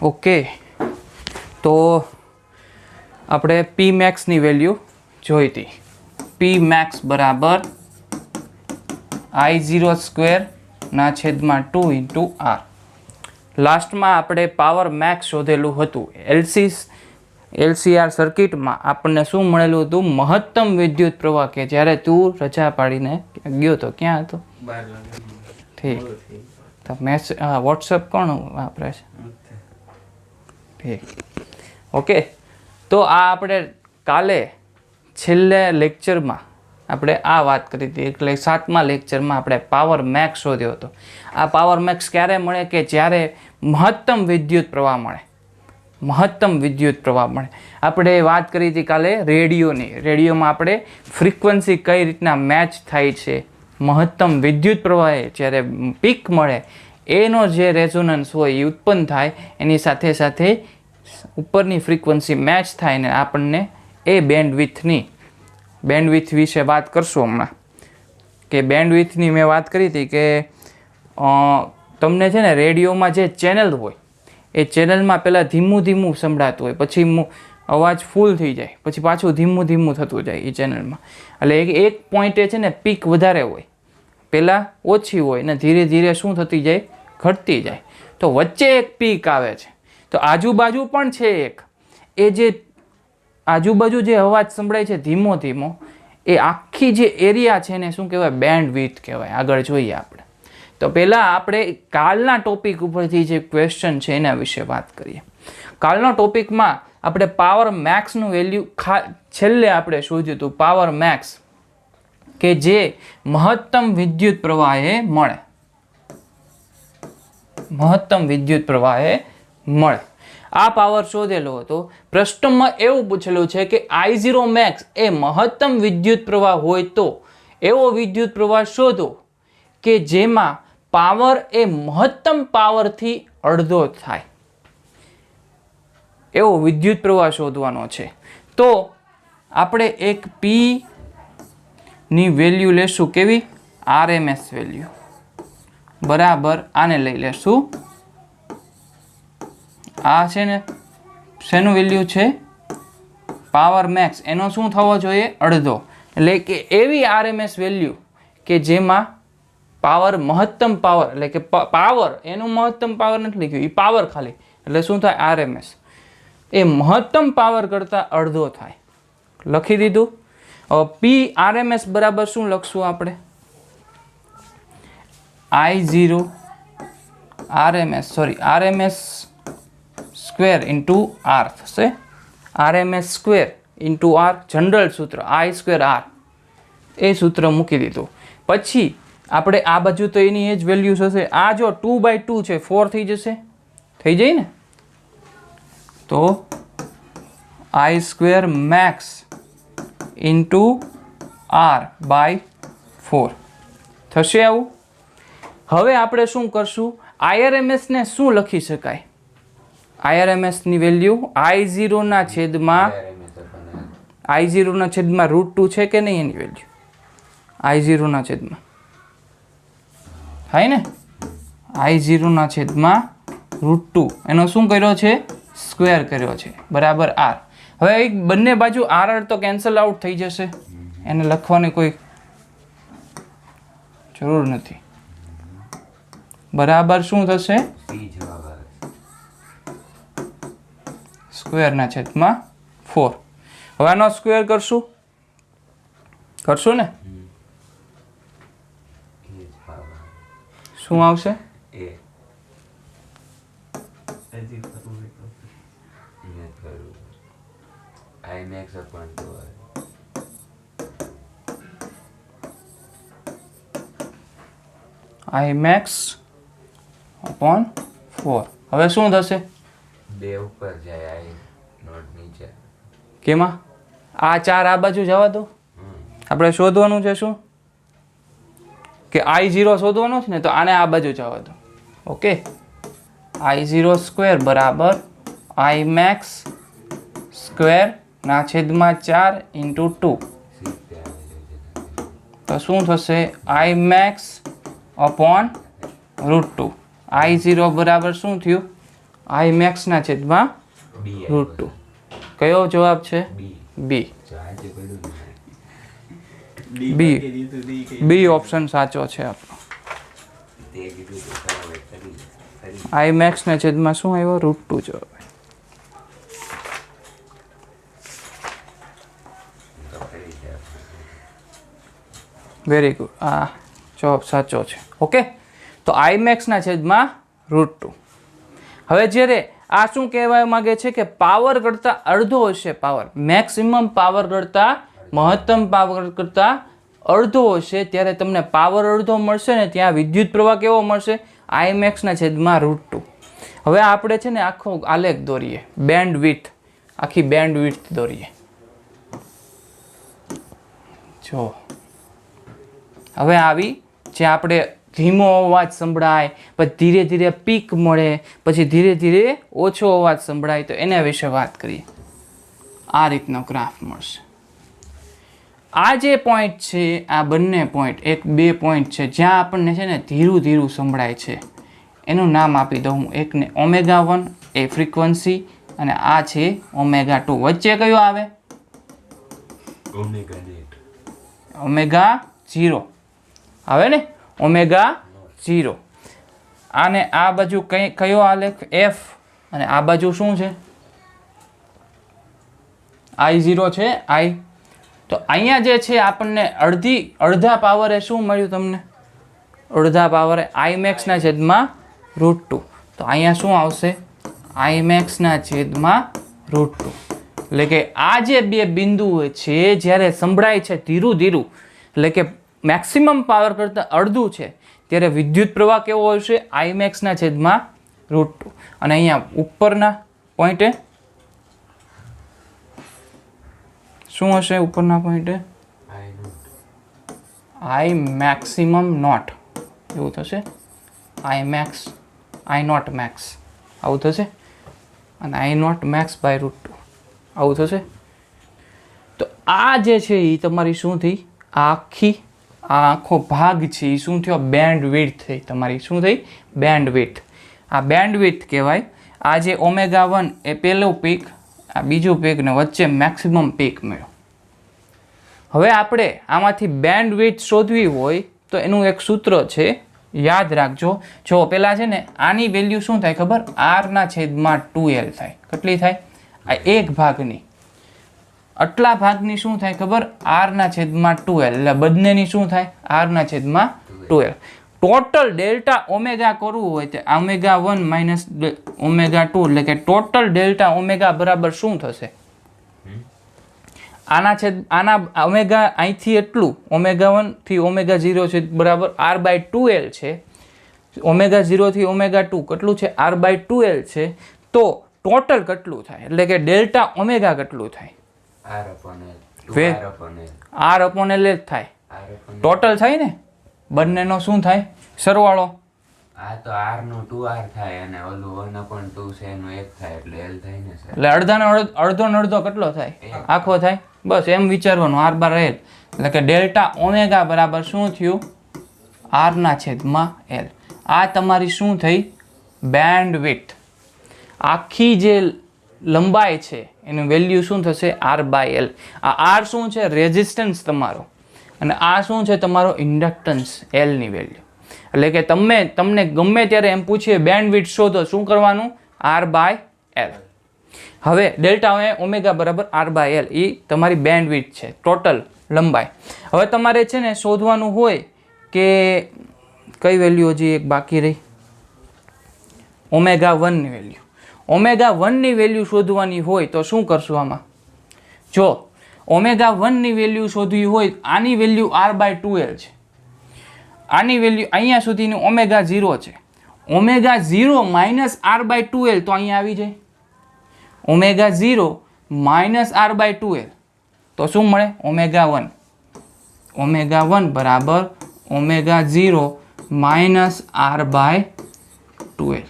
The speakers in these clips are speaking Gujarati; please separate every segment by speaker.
Speaker 1: ઓકે, તો આપણે પી મેક્સની વેલ્યુ જોઈ હતી. પી મેક્સ બરાબર I0² / 2 × R. લાસ્ટમાં આપણે પાવર મેક્સ શોધેલું હતું. LCR સર્કિટમાં આપણને શું મળેલું હતું? મહત્તમ વિદ્યુત પ્રવાહ, કે જ્યારે તું રજા પાડીને ગયો તો ક્યાં હતો? ઠીક. તો મેસેજ વોટ્સઅપ કોણ વાપરે છે? ઠીક. ઓકે, તો આ આપણે કાલે છેલ્લે લેક્ચરમાં આપણે આ વાત કરી હતી. એટલે 7મા લેક્ચરમાં આપણે પાવર મેક્સ શોધ્યો હતો. આ પાવર મેક્સ ક્યારે મળે? કે જ્યારે મહત્તમ વિદ્યુત પ્રવાહ મળે. મહત્તમ વિદ્યુત પ્રવાહ મળે. આપણે વાત કરી હતી કાલે રેડિયોની. રેડિયોમાં આપણે ફ્રીક્વન્સી કઈ રીતના મેચ થાય છે. મહત્તમ વિદ્યુત પ્રવાહે જ્યારે પીક મળે એનો જે રેઝોનન્સ હોય એ ઉત્પન્ન થાય, એની સાથે સાથે ઉપરની ફ્રીક્વન્સી મેચ થાય ને આપણને એ બેન્ડવિથ વિશે વાત કરશું હમણાં. કે બેન્ડવિથની મેં વાત કરી હતી કે તમને છે ને રેડિયોમાં જે ચેનલ હોય એ ચેનલમાં પહેલાં ધીમું સંભળાતું હોય, પછી અવાજ ફૂલ થઈ જાય, પછી પાછું ધીમું થતું જાય એ ચેનલમાં. એટલે એક પોઈન્ટે છે ને પીક વધારે હોય, પહેલાં ઓછી હોય ને ધીરે ધીરે શું થતી જાય? ઘટતી જાય. તો વચ્ચે એક પીક આવે છે. તો આજુબાજુ પણ છે એક. એ જે આજુબાજુ જે અવાજ સંભળાય છે ધીમો, એ આખી જે એરિયા છે ને શું કહેવાય? બેન્ડવિડ્થ કહેવાય. આગળ જોઈએ આપણે. તો પહેલાં આપણે કાલના ટોપિક ઉપરથી જે ક્વેશ્ચન છે એના વિશે વાત કરીએ. કાલના ટોપિકમાં આપણે પાવર મેક્સનું વેલ્યુ છેલ્લે આપણે શોધ્યું હતું. પાવર મેક્સ કે જે મહત્તમ વિદ્યુત પ્રવાહે મળે. મહત્તમ વિદ્યુત પ્રવાહે મળે. આ પાવર શોધેલો હતો. પ્રશ્નમાં એવું પૂછેલું છે કે I0 મેક્સ એ મહત્તમ વિદ્યુત પ્રવાહ હોય તો એવો વિદ્યુત પ્રવાહ શોધો કે જેમાં પાવર એ મહત્તમ પાવરથી અડધો થાય. એવો વિદ્યુત પ્રવાહ શોધવાનો છે. તો આપણે એક પી ની વેલ્યુ લેશું. કેવી? RMS વેલ્યુ બરાબર આને લઈ લેશું. આ છે ને શેનું વેલ્યુ છે? Power max. એનો શું થવો જોઈએ? અડધો. એટલે કે એવી RMS વેલ્યુ કે જેમાં પાવર મહત્તમ પાવર, એટલે કે પાવર એનું મહત્તમ પાવર નથી લખ્યું, એ પાવર ખાલી. એટલે શું થાય? RMS. એ મહત્તમ પાવર કરતાં અડધો થાય. લખી દીધું. પી RMS બરાબર શું લખશું આપણે? RMS સ્ક્વેર ઇન્ટુ R થશે. RMS square into R general સૂત્ર I² R. એ સૂત્ર મૂકી દીધું. પછી આપણે આ બાજુ તો એની એ જ વેલ્યુ હશે. આ જો 2/2 છે, 4 થઈ જશે. થઈ જાય ને? તો I² મેક્સ ઇન્ટુ R/4 થશે આવું. હવે આપણે શું કરશું? IRMS ને શું લખી શકાય? IRMS ની વેલ્યુ I0 ના છેદમાં √2 છે કે નહીં? એની વેલ્યુ I0 ના છેદમાં થાય ને? I0 ના છેદમાં √2 એનો શું કર્યો છે? સ્ક્વેર કર્યો છે બરાબર R. હવે બંને બાજુ R તો કેન્સલ આઉટ થઈ જશે. એને લખવાની કોઈ જરૂર નથી. બરાબર શું થશે? સ્ક્વેરના છેદમાં 4. હવે આનો સ્ક્વેર કરશું ને? શું આવશે? I max/4. હવે શું થશે?
Speaker 2: 2 ઉપર જાય, I નોટ નીચે.
Speaker 1: કેમાં? આ 4 આ બાજુ જવા દો. આપણે શોધવાનું છે શું? કે I0 શોધવાનો છે ને, તો આને આ બાજુ જવા દો. ઓકે, I0² બરાબર I max સ્ક્વેર ના છેદમાં 4 ઇન્ટુ 2. તો શું થશે? I max/√2. I0 બરાબર શું થયું? આઈ મેક્સના છેદમાં
Speaker 2: બી
Speaker 1: √2. કયો જવાબ છે?
Speaker 2: બી
Speaker 1: બી.
Speaker 2: આજે પડ્યું
Speaker 1: બી બી ઓપ્શન સાચો છે આપણો.
Speaker 2: તે કીધું તો ખરાબ કરી
Speaker 1: આઈ મેક્સના છેદમાં શું આવ્યો? √2 જવાબ.
Speaker 2: તો કરી જાય
Speaker 1: વેરી ગુડ. આ જવાબ સાચો છે. ઓકે, તો આઈ મેક્સના છેદમાં √2. હવે જ્યારે આ શું કહેવા માંગે છે કે પાવર કરતાં અડધો હશે પાવર, મેક્સિમમ પાવર કરતાં મહત્તમ પાવર કરતાં અડધો હશે, ત્યારે તમને પાવર અડધો મળશે ને ત્યાં વિદ્યુત પ્રવાહ કેવો મળશે? આઈ મેક્સના છેદમાં √2. હવે આપણે છે ને આખો આલેખ દોરીએ, બેન્ડ વિડ્થ, આખી બેન્ડ વિડ્થ દોરીએ. જો હવે આવી જે આપણે ધીમો અવાજ સંભળાય, પછી ધીરે ધીરે પીક મળે, પછી ધીરે ધીરે ઓછો અવાજ સંભળાય, તો એના વિશે વાત કરીએ. આ રીતનો ગ્રાફ મળશે. આ જે પોઈન્ટ છે, આ બંને પોઈન્ટ, એક બે પોઈન્ટ છે જ્યાં આપણને છે ને ધીરું ધીરું સંભળાય છે, એનું નામ આપી દઉં હું. એકને ω1 એ ફ્રીક્વન્સી અને આ છે ω2. વચ્ચે કયો આવે?
Speaker 2: ઓમેગા નેટ
Speaker 1: ω0 આવે ને, ω0. આને આ બાજુ કયો આલેખ? F. અને આ બાજુ શું છે? I0 છે, I. તો અહીંયા જે છે આપણને અડધા પાવરે શું મળ્યું તમને? અડધા પાવરે આઈ મેક્સના છેદમાં √2. તો અહીંયા શું આવશે? આઈ મેક્સના છેદમાં √2. એટલે કે આ જે બે બિંદુઓ છે જ્યારે સંભળાય છે ધીરું ધીરું, એટલે કે મેક્સિમમ પાવર કરતાં અડધું છે, ત્યારે વિદ્યુત પ્રવાહ કેવો હશે? આઈ મેક્સના છેદમાં √2. અને અહીંયા ઉપરના પોઈન્ટે શું હશે? ઉપરના પોઈન્ટે આઈ મેક્સિમમ નોટ એવું થશે. આઈ નોટ મેક્સ આવું થશે, અને આઈ નોટ મેક્સ બાય √2 આવું થશે. તો આ જે છે એ તમારી શું થઈ? આ આખો ભાગ છે એ શું થયો? બેન્ડ વિડ્થ થઈ તમારી. શું થઈ? Band width. આ બેન્ડ વિડ્થ કહેવાય. આ જે ω1 એ પહેલું પીક, આ બીજું પીક, ને વચ્ચે મેક્સિમમ પીક મળ્યો. હવે આપણે આમાંથી બેન્ડ વિડ્થ શોધવી હોય તો એનું એક સૂત્ર છે, યાદ રાખજો. જો પેલા છે ને આની વેલ્યુ શું થાય ખબર? R/2L થાય. કેટલી થાય? આ એક ભાગની, આટલા ભાગની શું થાય ખબર? R/2L. એટલે બંનેની શું થાય? R/2L. ટોટલ ડેલ્ટા ઓમેગા કરવું હોય તો ω1 - ω2, એટલે કે ટોટલ ડેલ્ટા ઓમેગા બરાબર શું થશે? આના ઓમેગા અહીંથી એટલું, ω1 થી ω0 છે બરાબર R/2L છે. ω0 થી ω2 કેટલું છે? R/2L છે. તો ટોટલ કેટલું થાય? એટલે કે ડેલ્ટા ઓમેગા કેટલું થાય? R/L જ થાય. ટોટલ થાય ને, બંનેનો શું થાય? સરવાળો.
Speaker 2: આ તો R નો 2R થાય અને ઓલું 1/2 છે એનું 1 થાય એટલે L થાય ને સર.
Speaker 1: એટલે અડધો ને અડધો કેટલો થાય? આખો થાય. બસ એમ વિચારવાનું, R/L. એટલે કે ડેલ્ટા ઓમેગા બરાબર શું થયું? R/L. આ તમારી શું થઈ? Band width. આખી જે લંબાઈ છે એનું વેલ્યુ શું થશે? R/L. આ R શું છે? રેઝિસ્ટન્સ તમારો. અને આ શું છે? તમારો ઇન્ડક્ટન્સ, L ની વેલ્યુ. એટલે કે તમને ગમે ત્યારે એમ પૂછીએ બેન્ડ વિડ્થ શોધો, શું કરવાનું? R/L. હવે ડેલ્ટા ઓમેગા બરાબર R/L એ તમારી બેન્ડ વિડ્થ છે, ટોટલ લંબાઈ. હવે તમારે છે ને શોધવાનું હોય કે કઈ વેલ્યુ હજી એક બાકી રહી? ω1 વેલ્યુ. ω1 વેલ્યુ શોધવાની હોય તો શું કરશું આમાં? જો ω1 વેલ્યુ શોધવી હોય, આની વેલ્યુ R/2L છે, આની વેલ્યુ અહીંયા સુધીનું ω0 છે. ω0 - R/2L તો અહીંયા આવી જાય. ω0 - R/2L તો શું મળે? ω1. ω1 બરાબર ω0 - R/2L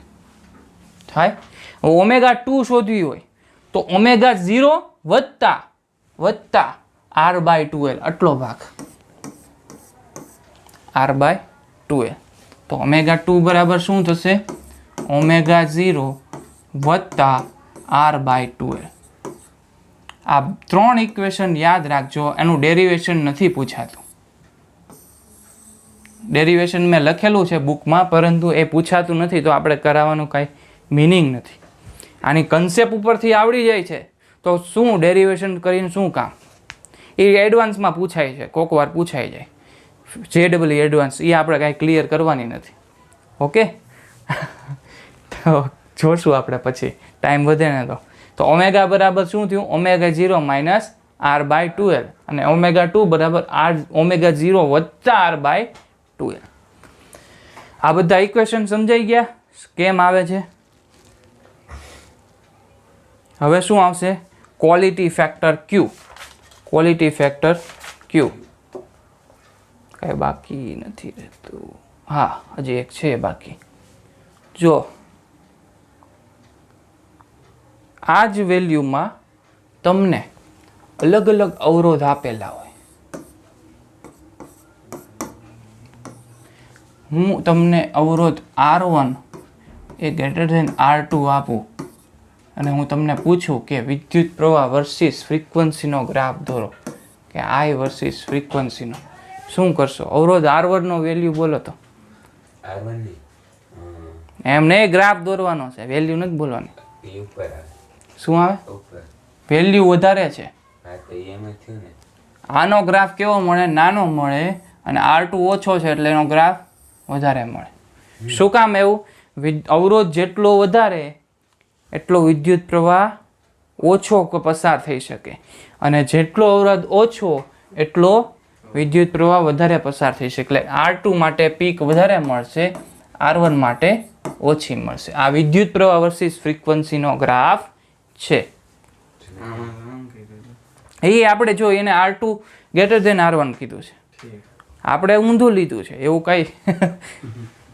Speaker 1: થાય. ω2 શોધવી હોય તો ω0 વત્તા R/2L, આટલો ભાગ R/2L. તો ω2 બરાબર શું થશે? ω0 વત્તા r/2l. આ 3 ઇક્વેશન યાદ રાખજો. એનું ડેરિવેશન નથી પૂછાતું. ડેરિવેશન મેં લખેલું છે બુકમાં, પરંતુ એ પૂછાતું નથી, તો આપણે કરાવવાનું કાંઈ મિનિંગ નથી. આની કન્સેપ્ટ ઉપરથી આવડી જાય છે તો શું ડેરિવેશન કરીને શું કામ. એ એડવાન્સમાં પૂછાય છે, કોક વાર પૂછાઈ જાય. JEE એડવાન્સ એ આપણે કાંઈ ક્લિયર કરવાની નથી. ઓકે તો જોશું આપણે પછી, ટાઈમ વધે ને તો ઓમેગા બરાબર શું થયું? ω0 r/2l અને ω2 બરાબર ω0 વત્તા r/2l. આ બધા ઇક્વેશન સમજાઈ ગયા કેમ આવે છે? હવે શું આવશે? Quality factor Q. Quality factor Q કાંઈ બાકી નથી રહેતું. હા, હજી એક છે બાકી. જો આ જ વેલ્યુમાં તમને અલગ અલગ અવરોધ આપેલા હોય, હું તમને અવરોધ R1 એ ગ્રેટર ધેન R2 આપું અને હું તમને પૂછું કે વિદ્યુત પ્રવાહ વર્સિસ ફ્રીક્વન્સીનો ગ્રાફ દોરો, કે I વર્સિસ ફ્રીક્વન્સીનો, શું કરશો? અવરોધ R1 નો વેલ્યુ બોલો તો.
Speaker 2: R1 ની
Speaker 1: એમને ગ્રાફ દોરવાનો છે, વેલ્યુ નથી બોલવાની.
Speaker 2: એ ઉપર આવે.
Speaker 1: શું આવે?
Speaker 2: ઉપર.
Speaker 1: વેલ્યુ વધારે છે.
Speaker 2: હા તો એમ જ થયું ને.
Speaker 1: આનો ગ્રાફ કેવો મળે? નાનો મળે. અને R2 ઓછો છે એટલે એનો ગ્રાફ વધારે મળે. શું કામ એવું? અવરોધ જેટલો વધારે એટલો વિદ્યુત પ્રવાહ ઓછો પસાર થઈ શકે, અને જેટલો અવરોધ ઓછો એટલો વિદ્યુત પ્રવાહ વધારે પસાર થઈ શકે. એટલે R2 માટે પીક વધારે મળશે, R1 માટે ઓછી મળશે. આ વિદ્યુત પ્રવાહ વર્સિસ ફ્રીક્વન્સીનો ગ્રાફ છે. એ આપણે જો એને R2 ગ્રેટર ધેન R1 કીધું છે, આપણે ઊંધું લીધું છે. એવું કઈ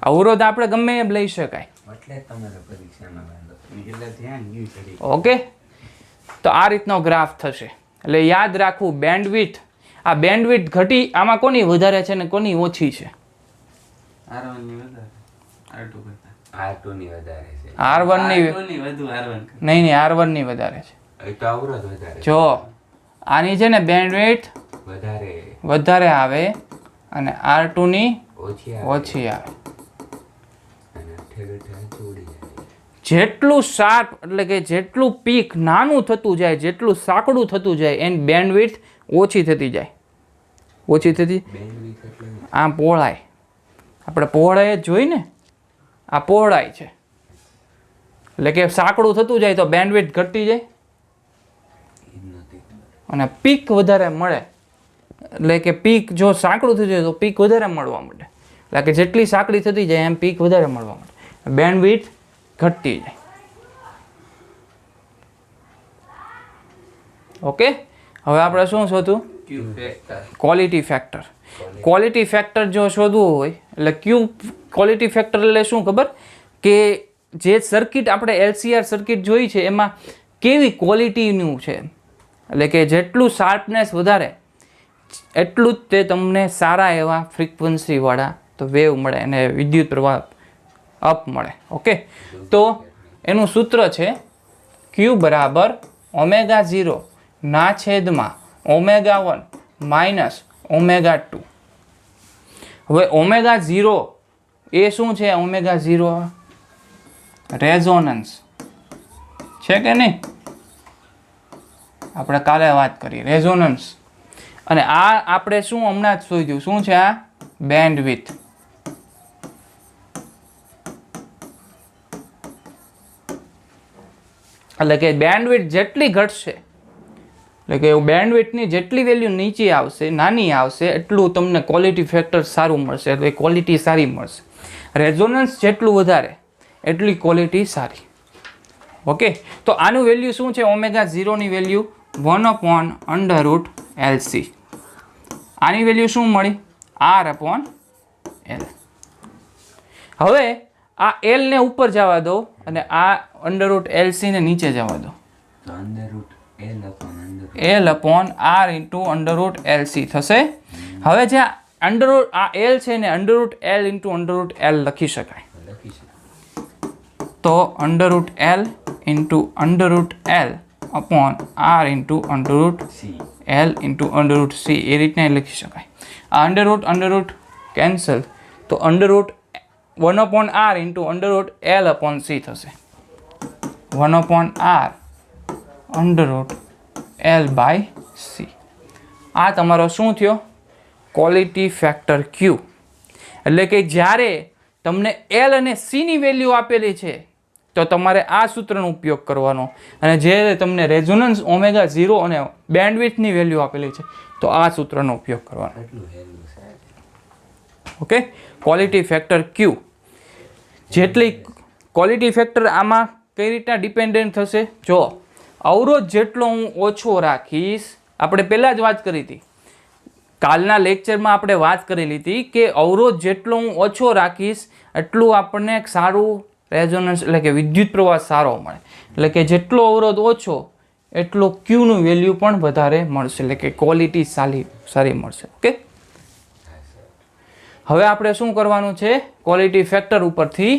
Speaker 1: અવરોધ આપણે ગમે એમ લઈ શકાય.
Speaker 2: એટલે તમારે પરીક્ષામાં વાંધો.
Speaker 1: ઓકે, તો આ રીતનો ગ્રાફ થશે. એટલે યાદ રાખવું બેન્ડવિડ્થ. આ બેન્ડવિડ્થ ઘટી આમાં કોની વધારે છે ને કોની ઓછી છે?
Speaker 2: R1 ની વધારે, R2 કરતા. R2 ની વધારે છે.
Speaker 1: R1 ની
Speaker 2: વધુ R1
Speaker 1: નહીં, R1 ની વધારે છે.
Speaker 2: એ તો અવરોધ વધારે.
Speaker 1: જો આની છે ને બેન્ડવિડ્થ વધારે આવે અને R2 ની ઓછી આવે. જેટલું શાર્પ એટલે કે જેટલું પીક નાનું થતું જાય, જેટલું સાંકડું થતું જાય, એની બેન્ડવિડ્થ ઓછી થતી જાય. ઓછી થતી આ પહોળાઈ, આપણે પહોળાઈ જ જોઈ ને, આ પહોળાઈ છે. એટલે કે સાંકડું થતું જાય તો બેન્ડવિડ્થ ઘટતી જાય અને પીક વધારે મળે. એટલે કે પીક જો સાંકડું થતું જાય તો પીક વધારે મળવા માંડે. એટલે કે જેટલી સાંકડી થતી જાય એમ પીક વધારે મળવા માંડે, બેન્ડવિડ્થ ઘટતી જાય. ઓકે, હવે આપણે શું શોધવું? Quality factor. ક્વોલિટી ફેક્ટર જો શોધવું હોય એટલે ક્વોલિટી ફેક્ટર એટલે શું ખબર? કે જે સર્કિટ આપણે LCR સર્કિટ જોઈ છે એમાં કેવી ક્વોલિટીનું છે. એટલે કે જેટલું શાર્પનેસ વધારે એટલું જ તે તમને સારા એવા ફ્રીક્વન્સીવાળા તો વેવ મળે અને વિદ્યુત પ્રવાહ અપ મળે. ઓકે, તો એનું સૂત્ર છે Q બરાબર ω0 ના છેદમાં ω1 માઇનસ ω2. હવે ω0 એ શું છે? ω0 રેઝોનન્સ છે કે નહીં? આપણે કાલે વાત કરી રેઝોનન્સ. અને આ આપણે શું હમણાં જ શોધ્યું? શું છે આ? બેન્ડવિડ્થ. એટલે કે બેન્ડવિડ્થ જેટલી ઘટશે, એટલે કે બેન્ડવિડ્થની જેટલી વેલ્યુ નીચે આવશે, નાની આવશે, એટલું તમને ક્વોલિટી ફેક્ટર સારું મળશે, એટલે ક્વોલિટી સારી મળશે. રેઝોનન્સ જેટલું વધારે એટલી ક્વોલિટી સારી. ઓકે, તો આનું વેલ્યુ શું છે? ω0 ની વેલ્યુ 1/√LC. આની વેલ્યુ શું મળી? R/L. હવે આ L ને ઉપર જવા દો અને આ √LC ને નીચે જવા દો. L/R √LC થશે. હવે જે આ L છે ને √L × √L લખી શકાય. તો √L into under root L upon R into under root
Speaker 2: C
Speaker 1: L into under root C એ રીતના લખી શકાય. આ અંડર રૂટ કેન્સલ તો under root 1/r into under root L upon C થશે. 1/r under root L by C. આ તમારો શું થયો? Quality factor Q. એટલે કે જ્યારે તમને એલ અને સીની વેલ્યુ આપેલી છે તો તમારે આ સૂત્રનો ઉપયોગ કરવાનો, અને જે તમને રેઝોનન્સ ઓમેગા 0 અને બેન્ડવિડ્થની વેલ્યુ આપેલી છે તો આ સૂત્રનો ઉપયોગ કરવાનો.
Speaker 2: એટલું હેલું છે.
Speaker 1: ઓકે, ક્વોલિટી ફેક્ટર ક્યુ. જેટલી ક્વોલિટી ફેક્ટર આમાં કઈ રીતના ડિપેન્ડન્ટ થશે? જો અવરોધ જેટલો હું ઓછો રાખીશ, આપણે પહેલાં જ વાત કરી હતી, કાલના લેક્ચરમાં આપણે વાત કરેલી હતી કે અવરોધ જેટલો હું ઓછો રાખીશ એટલું આપણને એક સારું રેઝોનન્સ એટલે કે વિદ્યુત પ્રવાહ સારો મળે. એટલે કે જેટલો અવરોધ ઓછો એટલો ક્યુનું વેલ્યુ પણ વધારે મળશે, એટલે કે ક્વોલિટી સારી મળશે. ઓકે, હવે આપણે શું કરવાનું છે? ક્વોલિટી ફેક્ટર ઉપરથી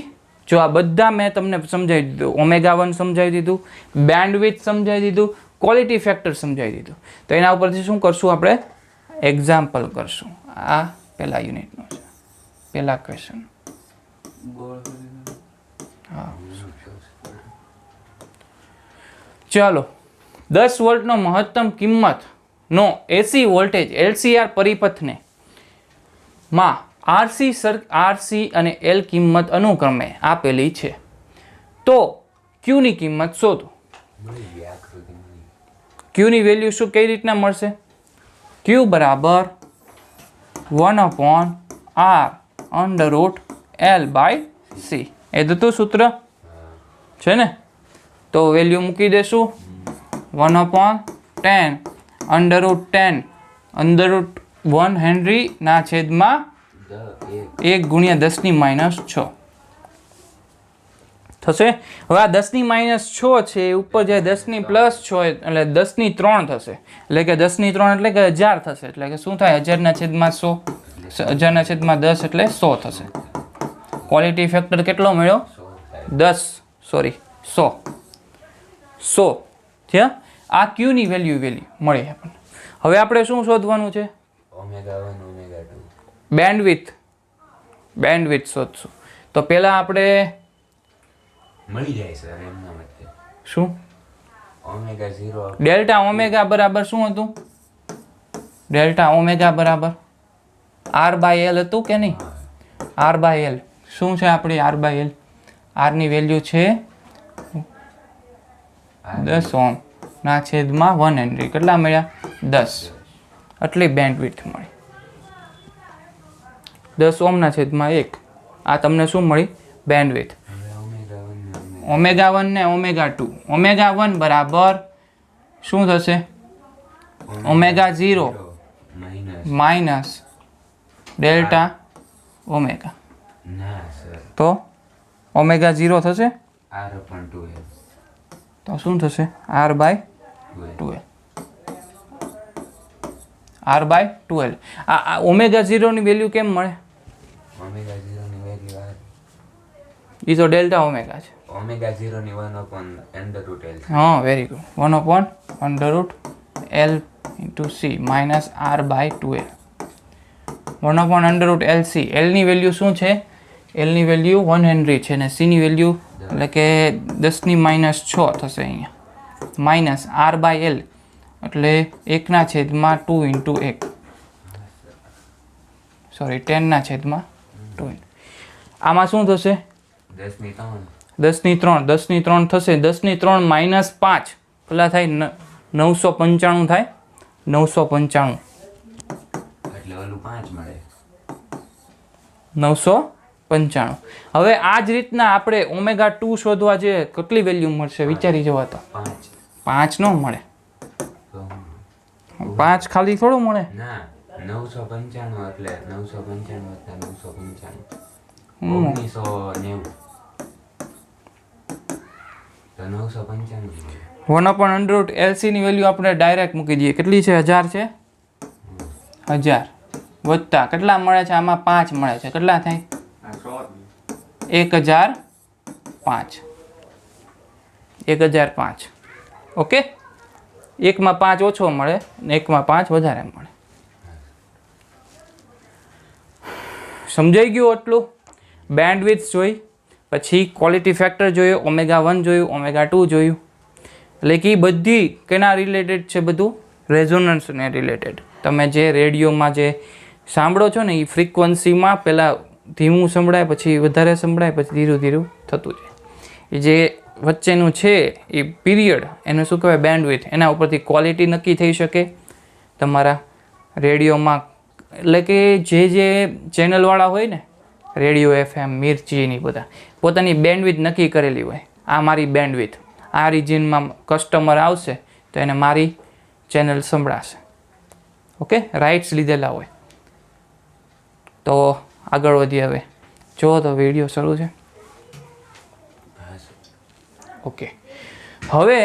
Speaker 1: જો આ બધા મેં તમને સમજાવી દીધું, ઓમેગા 1 સમજાવી દીધું, બેન્ડવિડ્થ સમજાવી દીધું, ક્વોલિટી ફેક્ટર સમજાવી દીધું, તો એના ઉપરથી શું કરશું? આપણે એક્ઝામ્પલ કરશું. આ પહેલા યુનિટનો છે, પહેલા ક્વેશ્ચન. હા, ચાલો. 10 વોલ્ટનો મહત્તમ કિંમતનો એસી વોલ્ટેજ એલસીઆર પરિપથને માં આરસી અને એલ કિંમત અનુક્રમે આપેલી છે, તો ક્યુની કિંમત શોધો.
Speaker 2: મળી ગઈ આકૃતિ મળી.
Speaker 1: ક્યુની વેલ્યુ શું કઈ રીતના મળશે? ક્યુ બરાબર 1/r under root L by C. એ તો સૂત્ર છે ને, તો વેલ્યુ મૂકી દેશું 1/10 અંડર રૂટ 10 અંડર રૂટ 1 હેનરી ના છેદમાં 1 ગુણ્યા 10⁻6 થશે. હવે આ 10⁻6 છે એ ઉપર જાય 10+6 એટલે 10⁻3 થશે. એટલે કે 10⁻3 એટલે કે 1000 થશે. એટલે કે શું થાય? 1000/100, 1000/10 એટલે 100 થશે. ક્વોલિટી ફેક્ટર કેટલો મળ્યો? 100 થયા. આ ક્યુની વેલ્યુ મળી આપણને. હવે આપણે શું શોધવાનું છે?
Speaker 2: ઓમેગા 1 ઓમેગા 2
Speaker 1: બેન્ડવિડ્થ શોધશું. તો પહેલા આપણે
Speaker 2: મળી જાય સર એમના માટે.
Speaker 1: શું?
Speaker 2: ઓમેગા 0
Speaker 1: ડેલ્ટા ઓમેગા બરાબર શું હતું? ડેલ્ટા ઓમેગા બરાબર આર બાય એલ હતું કે નહીં? આર બાય એલ શું છે આપણી? આર બાય એલ, આરની વેલ્યુ છે 10 ઓહ્મ ના છેદમાં 1 હેનરી. કેટલા મળ્યા? 10. આટલી બેન્ડવિડ્થ મળી. 10 ઓહ્મ ના છેદમાં 1. આ તમને શું મળી? બેન્ડવિડ્થ. ઓમેગા 1 ને ઓમેગા 2. ઓમેગા 1 બરાબર શું થશે? Omega 0 minus delta omega.
Speaker 2: ના સર,
Speaker 1: તો ઓમેગા 0 થશે
Speaker 2: r/2l.
Speaker 1: તો શું થશે? r/2l. r/2l. આ ઓમેગા 0 ની વેલ્યુ કેમ મળે?
Speaker 2: ઓમેગા 0 ની વેલ્યુ r.
Speaker 1: એ તો ડેલ્ટા ઓમેગા છે.
Speaker 2: ઓમેગા 0 ની 1/√l.
Speaker 1: હા, very good. 1/√l into C minus r/2l. 1/√lc. L ની વેલ્યુ શું છે? એલ ની વેલ્યુ 1 હેનરી છે ને સી ની વેલ્યુ એટલે કે 10⁻6 થશે અહીંયા. માઇનસ r/l એટલે 1/2 ઇન્ટુ 1 સોરી 10/2. આમાં શું થશે? 10⁻3 થશે. 10⁻3 માઇનસ 5 કેટલા થાય? 995 થાય. 995
Speaker 2: એટલે ઓલું 5 મળે.
Speaker 1: 995. હવે આ જ રીતના આપણે ઓમેગા 2 શોધવા જઈએ, કેટલી વેલ્યુ મળશે? વિચારી જવા તો 5 ન મળે. 5 ખાલી થોડું મળે.
Speaker 2: ના 995 એટલે 995 + 995 1990 તો 995
Speaker 1: 1/√LC ની વેલ્યુ આપણે ડાયરેક્ટ મૂકી દઈએ. કેટલી છે? 1000 છે. 1000 વત્તા કેટલા મળે છે? આમાં 5 મળે છે. કેટલા થાય? 1005. 1005. ઓકે, એકમાં 5 ઓછો મળે ને એકમાં 5 વધારે મળે. સમજાઈ ગયું એટલું? બેન્ડવિડ્થ જોઈ, પછી ક્વોલિટી ફેક્ટર જોયું, ω1 જોયું, ω2 જોયું. એટલે કે બધી કેના રિલેટેડ છે? બધું રેઝોનન્સને રિલેટેડ. તમે જે રેડિયોમાં જે સાંભળો છો ને એ ફ્રીક્વન્સીમાં પહેલાં ધીમું સંભળાય, પછી વધારે સંભળાય, પછી ધીરું ધીરું થતું જાય. એ જે વચ્ચેનું છે એ પીરિયડ, એને શું કહેવાય? બેન્ડવિડ્થ. એના ઉપરથી ક્વોલિટી નક્કી થઈ શકે તમારા રેડિયોમાં. એટલે કે જે ચેનલવાળા હોય ને, રેડિયો FM, મિર્ચી, બધા પોતાની બેન્ડવિડ્થ નક્કી કરેલી હોય. આ મારી બેન્ડવિડ્થ, આ રિજિયનમાં કસ્ટમર આવશે તો એને મારી ચેનલ સંભળાશે. ઓકે, રાઇટ્સ લીધેલા હોય. તો આગળ વધીએ હવે. જો તો વિડીયો શરૂ છે. ઓકે, હવે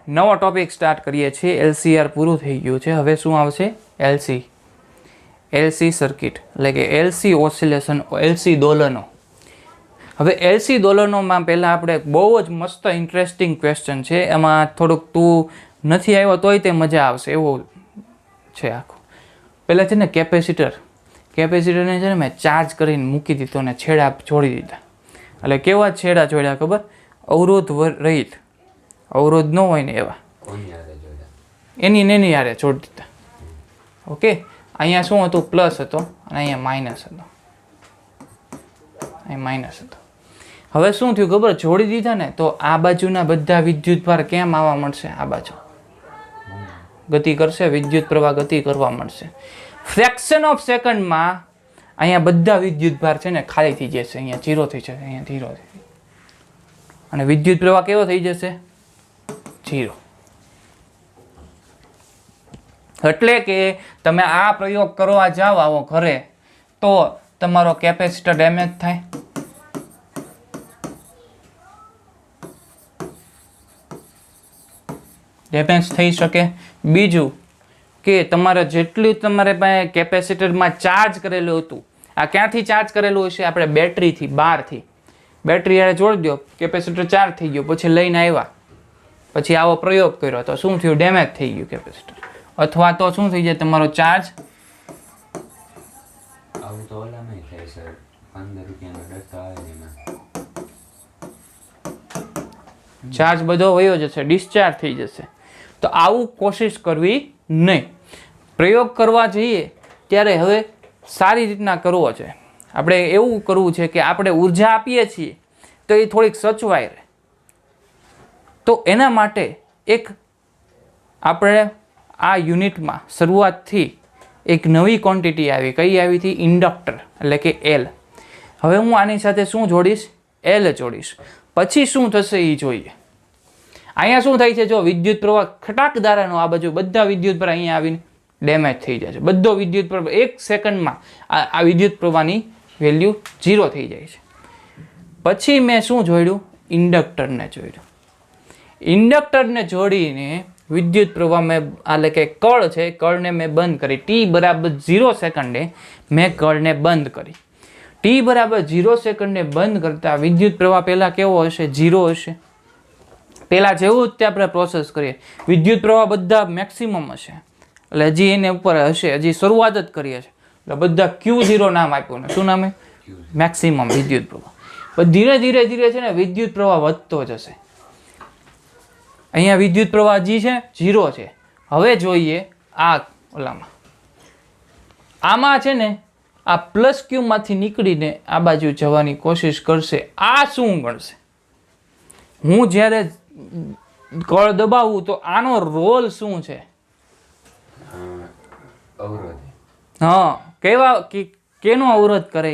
Speaker 1: નવો ટોપિક સ્ટાર્ટ કરીએ છીએ. LCR પૂરું થઈ ગયું છે. હવે શું આવશે? LC સર્કિટ, એટલે કે LC ઓસિલેશન, LC દોલનો. હવે LC દોલનોમાં પહેલાં આપણે બહુ જ મસ્ત ઇન્ટરેસ્ટિંગ ક્વેશ્ચન છે. એમાં થોડુંક તું નથી આવ્યો તોય તે મજા આવશે એવું છે આખું. પહેલાં છે ને કેપેસિટરને છે ને મેં ચાર્જ કરીને મૂકી દીધો ને છેડા જોડી દીધા. એટલે કેવા છેડા જોડ્યા ખબર? અવરોધ રહિત, અવરોધ ન હોય ને એવા, એની યારે જોડી દીધા. ઓકે, અહીંયા શું હતું? પ્લસ હતો અને અહીંયા માઇનસ હતો. અહીં માઇનસ હતો. હવે શું થયું ખબર? જોડી દીધા ને તો આ બાજુના બધા વિદ્યુતભાર કેમ આવવા મળશે? આ બાજુ ગતિ કરશે, વિદ્યુત પ્રવાહ ગતિ કરવા મળશે. ફ્રેક્શન ઓફ સેકન્ડમાં અહીંયા બધા વિદ્યુતભાર છે ને ખાલી થઈ જશે. અહીંયા 0 થઈ જશે, અહીંયા 0 થઈ, અને વિદ્યુત પ્રવાહ કેવો થઈ જશે? 0. એટલે કે તમે આ પ્રયોગ કરવા જાઓ આવો ઘરે તો તમારો કેપેસિટર ડેમેજ થાય. ડેમેજ થઈ શકે. બીજું કે તમારે જેટલું તમારે પાસે કેપેસિટરમાં ચાર્જ કરેલું હતું, આ ક્યાંથી ચાર્જ કરેલું હશે? આપણે બેટરીથી, બહારથી બેટરી યારે જોડી દો, કેપેસિટર ચાર્જ થઈ ગયો, પછી લઈને આવ્યા, પછી આવો પ્રયોગ કર્યો તો શું થયું? ડેમેજ થઈ ગયું કેપેસિટર. અથવા તો શું થઈ જાય? તમારો ચાર્જ
Speaker 2: આવું તો ઓલામાં થાય સર, 15 રૂપિયાનો ડટ્ટો આવે ને એમાં
Speaker 1: ચાર્જ બધો વયો જશે, ડિસ્ચાર્જ થઈ જશે. તો આવું કોશિશ કરવી નહીં. પ્રયોગ કરવા જઈએ ત્યારે હવે સારી રીતના કરવો છે. આપણે એવું કરવું છે કે આપણે ઉર્જા આપીએ છીએ તો એ થોડીક સચવાય રહે. તો એના માટે એક આપણે આ યુનિટમાં શરૂઆતથી એક નવી ક્વોન્ટિટી આવી. કઈ આવી હતી? ઇન્ડક્ટર, એટલે કે L. હવે હું આની સાથે શું જોડીશ? L જોડીશ. પછી શું થશે એ જોઈએ. અહીંયા શું થાય છે? જો વિદ્યુત પ્રવાહ ખટાક ધારાનો આ બાજુ બધા વિદ્યુત પ્રવાહ અહીંયા આવીને ડેમેજ થઈ જાય છે. બધો વિદ્યુત પ્રવાહ 1 સેકન્ડમાં આ વિદ્યુત પ્રવાહની વેલ્યુ 0 થઈ જાય છે. પછી મેં શું જોડ્યું? ઇન્ડક્ટરને જોડ્યું. ઇન્ડક્ટરને જોડીને વિદ્યુત પ્રવાહ મેં, એટલે કે કળ છે, કળને મેં બંધ કરી. T બરાબર 0 સેકન્ડે મેં કળને બંધ કરી. T બરાબર 0 સેકન્ડે બંધ કરતા વિદ્યુત પ્રવાહ પહેલાં કેવો હશે? 0 હશે. પહેલાં જેવું જ તે આપણે પ્રોસેસ કરીએ, વિદ્યુત પ્રવાહ બધા મેક્સિમમ હશે. એટલે હજી એને ઉપર હશે, હજી શરૂઆત જ કરીએ છીએ. એટલે બધા Q0 નામ આપ્યું ને શું નામે? મેક્સિમમ વિદ્યુત પ્રવાહ. પણ ધીરે ધીરે ધીરે છે ને વિદ્યુત પ્રવાહ વધતો જશે. અહીંયા વિદ્યુત પ્રવાહ હજી છે 0 છે. હવે જોઈએ આ ઓલામાં, આમાં છે ને આ પ્લસ Q માંથી નીકળીને આ બાજુ જવાની કોશિશ કરશે. આ શું ગણશે? હું જ્યારે કળ દબાવું તો આનો રોલ શું છે?
Speaker 2: અવરોધ.
Speaker 1: હા, કેનો અવરોધ કરે?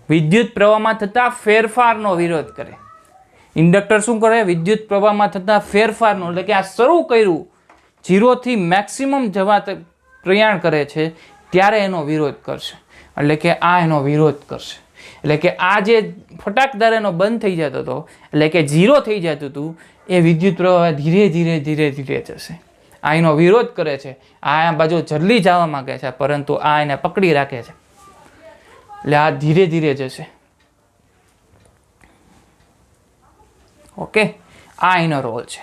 Speaker 1: વિદ્યુત પ્રવાહમાં થતા ફેરફારનો વિરોધ કરે. ઇન્ડક્ટર શું કરે? વિદ્યુત પ્રવાહમાં થતા ફેરફારનો, એટલે કે આ શરૂ કર્યું 0 થી મેક્સિમમ જવા પ્રયાણ કરે છે ત્યારે એનો વિરોધ કરશે. એટલે કે આ એનો વિરોધ કરશે. એટલે કે આ જે ફટાકદાર એનો બંધ થઈ જતો હતો, એટલે કે 0 થઈ જતું હતું, એ વિદ્યુત પ્રવાહ ધીરે ધીરે ધીરે ધીરે જશે. આ એનો વિરોધ કરે છે. આ બાજુ જલ્દી જવા માંગે છે, પરંતુ આ એને પકડી રાખે છે. એટલે આ ધીરે ધીરે જશે. ઓકે, આ એનો રોલ છે.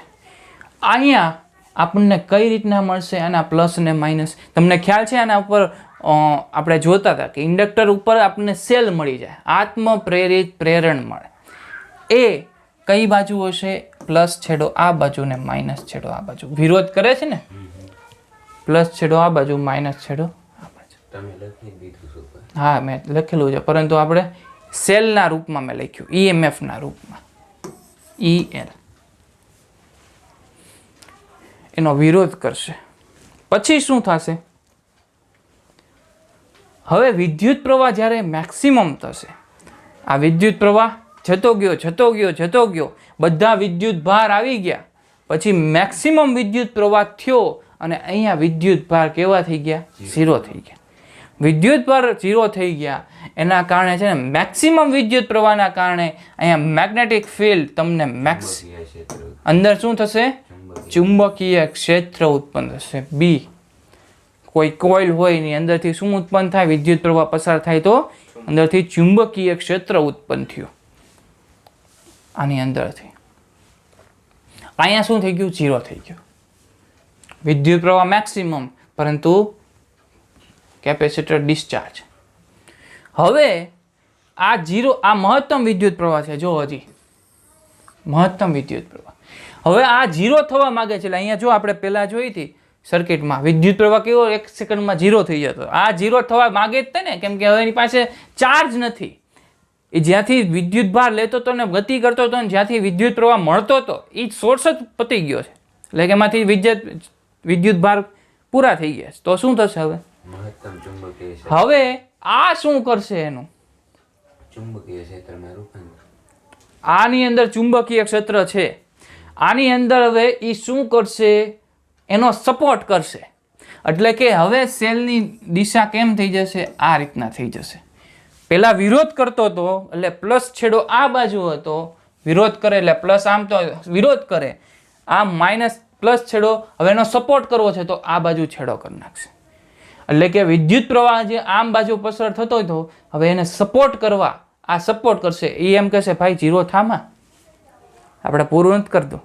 Speaker 1: અહીંયા આપણને કઈ રીતના મળશે આના પ્લસ અને માઇનસ? તમને ખ્યાલ છે આના ઉપર આપણે જોતા હતા કે ઇન્ડક્ટર ઉપર આપણને સેલ મળી જાય, આત્મપ્રેરિત પ્રેરણ મળે. એ કઈ બાજુ હશે? પ્લસ છેડો આ બાજુ ને માઇનસ છેડો આ બાજુ. વિરોધ કરે છે ને, પ્લસ છેડો આ બાજુ, માઇનસ છેડો આ બાજુ.
Speaker 2: તમે લખી દીધું સુપર.
Speaker 1: હા, મેં લખેલું છે, પરંતુ આપણે સેલના રૂપમાં મેં લખ્યું, ઈએમએફના રૂપમાં, EL. એનો વિરોધ કરશે. પછી શું થશે? હવે વિદ્યુત પ્રવાહ જ્યારે મેક્સિમમ થશે, આ વિદ્યુત પ્રવાહ જતો ગયો જતો ગયો જતો ગયો, બધા વિદ્યુત ભાર આવી ગયા, પછી મેક્સિમમ વિદ્યુત પ્રવાહ થયો અને અહીંયા વિદ્યુત ભાર કેવા થઈ ગયા? 0 થઈ ગયા. વિદ્યુત ભાર 0 થઈ ગયા એના કારણે છે ને મેક્સિમમ વિદ્યુત પ્રવાહના કારણે અહીંયા મેગ્નેટિક ફિલ્ડ તમને
Speaker 2: ચુંબકીય ક્ષેત્ર.
Speaker 1: અંદર શું થશે? ચુંબકીય ક્ષેત્ર ઉત્પન્ન થશે. બી કોઈ કોઇલ હોય એની અંદરથી શું ઉત્પન્ન થાય? વિદ્યુત પ્રવાહ પસાર થાય તો અંદરથી ચુંબકીય ક્ષેત્ર ઉત્પન્ન થયું. આની અંદરથી અહીંયા શું થઈ ગયું? 0 થઈ ગયું. વિદ્યુત પ્રવાહ મેક્સિમમ, પરંતુ કેપેસિટર ડિસ્ચાર્જ. હવે આ 0, આ મહત્તમ વિદ્યુત પ્રવાહ છે. જો હજી મહત્તમ વિદ્યુત પ્રવાહ હવે આ 0 થવા માંગે છે. એટલે અહીંયા જો આપણે પહેલા જોઈ હતી સર્કિટમાં, વિદ્યુત પ્રવાહ કેવો 1 સેકન્ડમાં 0 થઈ જતો. આ 0 થવા માંગે જ ને, કેમ કે હવે એની પાસે ચાર્જ નથી. એ જ્યાંથી વિદ્યુત ભાર લેતો હતો ને ગતિ કરતો હતો ને જ્યાંથી વિદ્યુત પ્રવાહ મળતો હતો એ સોર્સ જ પતી ગયો છે. એટલે કે એમાંથી વિદ્યુત ભાર પૂરા થઈ ગયા છે. તો શું થશે હવે?
Speaker 2: મહત્તમ ચુંબકીય ક્ષેત્ર.
Speaker 1: હવે આ શું કરશે? એનું
Speaker 2: ચુંબકીય ક્ષેત્રમાં રૂપાંતર.
Speaker 1: આની અંદર ચુંબકીય ક્ષેત્ર છે, આની અંદર હવે એ શું કરશે? એનો સપોર્ટ કરશે. એટલે કે હવે સેલની દિશા કેમ થઈ જશે? આ રીતના થઈ જશે. પહેલા વિરોધ કરતો હતો એટલે પ્લસ છેડો આ બાજુ હતો, વિરોધ કરે એટલે પ્લસ, આમ તો વિરોધ કરે, આમ માઇનસ પ્લસ છેડો હવે એનો સપોર્ટ કરવો છે તો આ બાજુ છેડો કરી નાખશે. એટલે કે વિદ્યુત પ્રવાહ જે આમ બાજુ પસાર થતો હતો હવે એને સપોર્ટ કરવા આ સપોર્ટ કરશે. એ એમ કહેશે ભાઈ 0 થામાં, આપણે પૂરું નથી કરતું,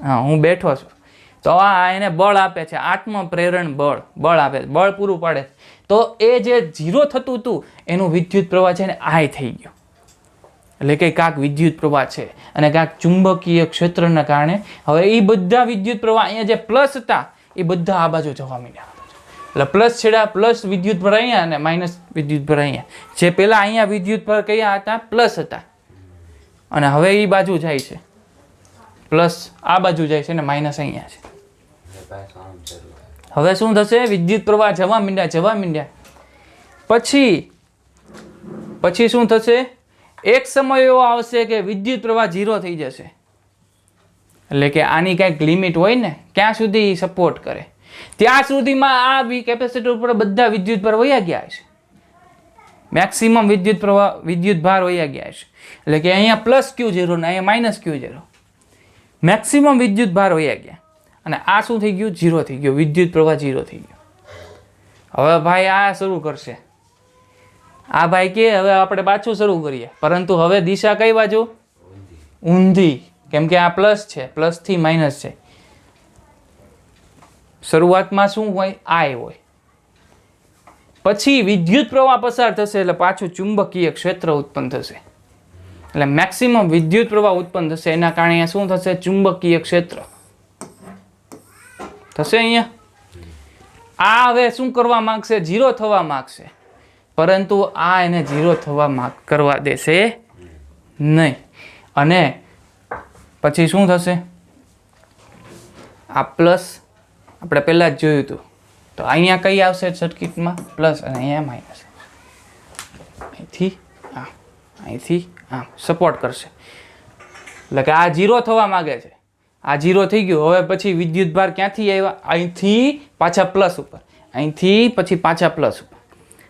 Speaker 1: હા હું બેઠો છું. તો આ એને બળ આપે છે, આત્મપ્રેરણ બળ આપે, બળ પૂરું પાડે. તો એ જે 0 થતું હતું એનું વિદ્યુત પ્રવાહ છે ને આ થઈ ગયો. એટલે કે કાંક વિદ્યુત પ્રવાહ છે અને કાંક ચુંબકીય ક્ષેત્રના કારણે હવે એ બધા વિદ્યુત પ્રવાહ અહીંયા જે પ્લસ હતા એ બધા આ બાજુ જવા માંડ્યા. એટલે પ્લસ છેડા પ્લસ વિદ્યુત ભર અહીંયા અને માઇનસ વિદ્યુત ભર અહીંયા. જે પહેલા અહીંયા વિદ્યુત ભર કયા હતા? પ્લસ હતા, અને હવે એ બાજુ જાય છે, પ્લસ આ બાજુ જાય છે ને માઇનસ અહીંયા છે. હવે શું થશે? વિદ્યુત પ્રવાહ જવા માંડ્યા. પછી શું થશે? એક સમય એવો આવશે કે વિદ્યુત પ્રવાહ 0 થઈ જશે. એટલે કે આની કંઈક લિમિટ હોય ને, ક્યાં સુધી સપોર્ટ કરે ત્યાં સુધીમાં આ બી કેપેસિટર ઉપર બધા વિદ્યુત ભાર વયા ગયા છે, મેક્સિમમ વિદ્યુત ભાર વયા ગયા છે. એટલે કે અહીંયા પ્લસ Q0 ને અહીંયા માઇનસ Q0, મેક્સિમમ વિદ્યુત ભાર વયા ગયા. અને આ શું થઈ ગયું? 0 થઈ ગયો. વિદ્યુત પ્રવાહ 0 થઈ ગયો. હવે ભાઈ આ શરૂ કરશે. આ ભાઈ કે હવે આપણે પાછું શરૂ કરીએ, પરંતુ હવે દિશા કઈ બાજુ? ઊંધી. કેમ કે આ પ્લસ છે, પ્લસ થી માઇનસ છે. શરૂઆતમાં શું હોય? I હોય. પછી વિદ્યુત પ્રવાહ પસાર થશે એટલે પાછું ચુંબકીય ક્ષેત્ર ઉત્પન્ન થશે. એટલે મેક્સિમમ વિદ્યુત પ્રવાહ ઉત્પન્ન થશે. એના કારણે શું થશે? ચુંબકીય ક્ષેત્ર થશે. અહીંયા આ હવે શું કરવા માંગશે? 0 થવા માંગશે, પરંતુ આ એને 0 કરવા દેશે નહીં. અને પછી શું થશે? આ પ્લસ આપણે પહેલા જ જોયું હતું, તો અહીંયા કઈ આવશે સર્કિટમાં? પ્લસ, અને અહીંયા માઇનસ. અહીંથી આમ સપોર્ટ કરશે. એટલે કે આ 0 થવા માંગે છે, આ 0 થઈ ગયું. હવે પછી વિદ્યુત ભાર ક્યાંથી આવ્યા? અહીંથી પાછા પ્લસ ઉપર, અહીંથી પછી પાછા પ્લસ ઉપર.